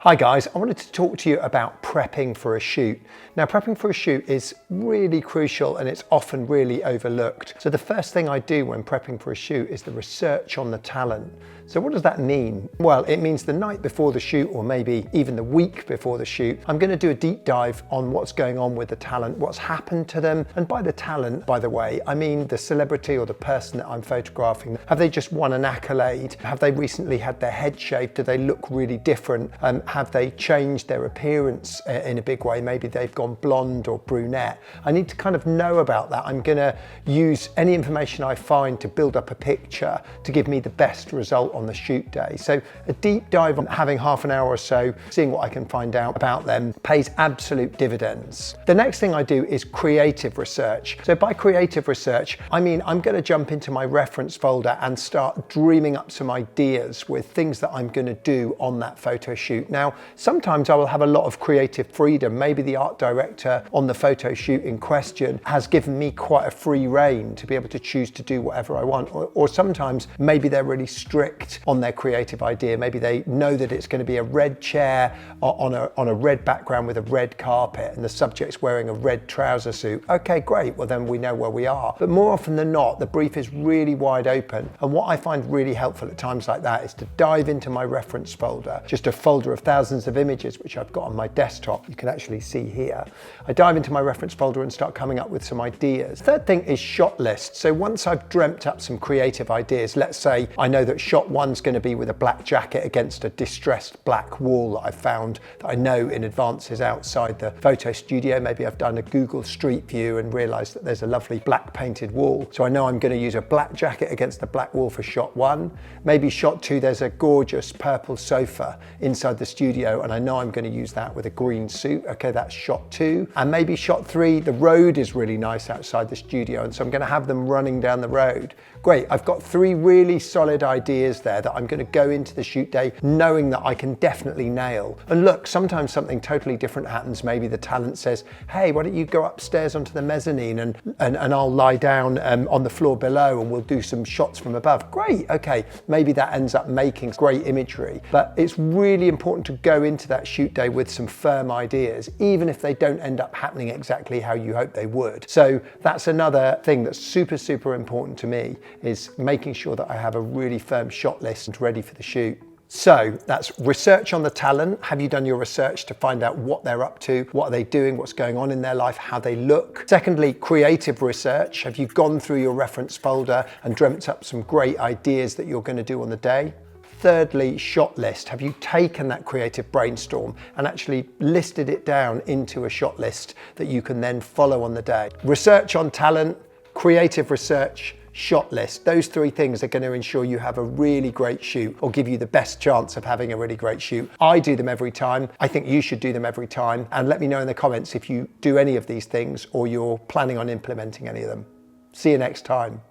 Hi guys, I wanted to talk to you about prepping for a shoot. Now, prepping for a shoot is really crucial and it's often really overlooked. So the first thing I do when prepping for a shoot is the research on the talent. So what does that mean? Well, it means the night before the shoot, or maybe even the week before the shoot, I'm going to do a deep dive on what's going on with the talent, what's happened to them. And by the talent, by the way, I mean the celebrity or the person that I'm photographing. Have they just won an accolade? Have they recently had their head shaved? Do they look really different? Have they changed their appearance in a big way? Maybe they've gone blonde or brunette. I need to kind of know about that. I'm going to use any information I find to build up a picture to give me the best result on the shoot day. So a deep dive on having half an hour or so, seeing what I can find out about them, pays absolute dividends. The next thing I do is creative research. So by creative research, I mean I'm going to jump into my reference folder and start dreaming up some ideas with things that I'm going to do on that photo shoot. Now, sometimes I will have a lot of creative freedom. Maybe the art director on the photo shoot in question has given me quite a free rein to be able to choose to do whatever I want. Or sometimes maybe they're really strict on their creative idea. Maybe they know that it's going to be a red chair on a red background with a red carpet and the subject's wearing a red trouser suit. Okay, great. Well, then we know where we are. But more often than not, the brief is really wide open. And what I find really helpful at times like that is to dive into my reference folder, just a folder of thousands of images which I've got on my desktop. You can actually see here. I dive into my reference folder and start coming up with some ideas. Third thing is shot list. So once I've dreamt up some creative ideas, let's say I know that shot one's going to be with a black jacket against a distressed black wall that I found that I know in advance is outside the photo studio. Maybe I've done a Google Street View and realized that there's a lovely black painted wall. So I know I'm going to use a black jacket against the black wall for shot one. Maybe shot two, there's a gorgeous purple sofa inside the studio and I know I'm going to use that with a green suit. Okay, that's shot two. And maybe shot three, the road is really nice outside the studio and so I'm going to have them running down the road. Great, I've got three really solid ideas there that I'm going to go into the shoot day knowing that I can definitely nail. And look, sometimes something totally different happens. Maybe the talent says, hey, why don't you go upstairs onto the mezzanine and I'll lie down on the floor below and we'll do some shots from above. Great, okay, maybe that ends up making great imagery. But it's really important to go into that shoot day with some firm ideas, even if they don't end up happening exactly how you hope they would. So that's another thing that's super, super important to me, is making sure that I have a really firm shot list ready for the shoot. So that's research on the talent. Have you done your research to find out what they're up to? What are they doing? What's going on in their life? How they look? Secondly, creative research. Have you gone through your reference folder and dreamt up some great ideas that you're going to do on the day? Thirdly, shot list. Have you taken that creative brainstorm and actually listed it down into a shot list that you can then follow on the day? Research on talent, creative research, shot list. Those three things are going to ensure you have a really great shoot or give you the best chance of having a really great shoot. I do them every time. I think you should do them every time. And let me know in the comments if you do any of these things or you're planning on implementing any of them. See you next time.